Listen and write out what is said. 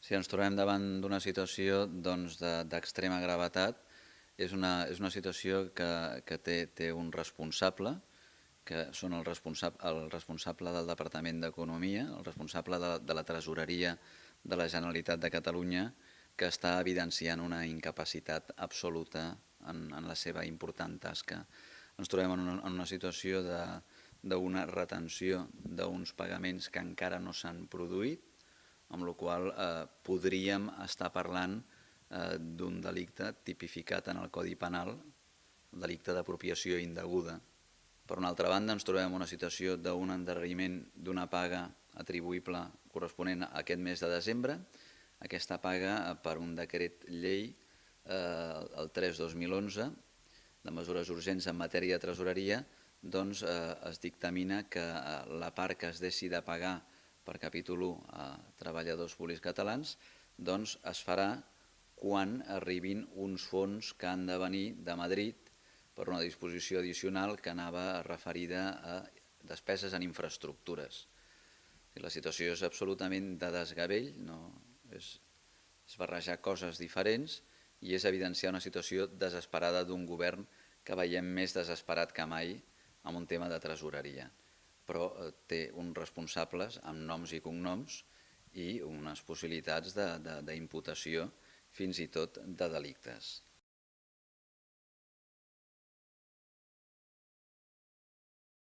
Si ens trobem davant d'una situació d'extrema gravetat, és una situació que té un responsable, que són el responsable del Departament d'Economia, el responsable de la Tresoreria de la Generalitat de Catalunya, que està evidenciant una incapacitat absoluta en la seva important tasca. Ens trobem en una situació d'una retenció d'uns pagaments que encara no s'han produït, amb la qual podríem estar parlant d'un delicte tipificat en el Codi Penal, el delicte d'apropiació indeguda. Per una altra banda, ens trobem en una situació d'un endarreriment d'una paga atribuïble corresponent a aquest mes de desembre. Aquesta paga, per un decret llei, el 3/2011, de mesures urgents en matèria de tresoreria, doncs es dictamina que la part que es deixi de pagar per capítol 1 a treballadors públics catalans doncs es farà quan arribin uns fons que han de venir de Madrid per una disposició addicional que anava referida a despeses en infraestructures. La situació és absolutament de desgavell, és barrejar coses diferents i és evidenciar una situació desesperada d'un govern que veiem més desesperat que mai en un tema de tresoreria, però té uns responsables amb noms i cognoms i unes possibilitats d'imputació fins i tot de delictes.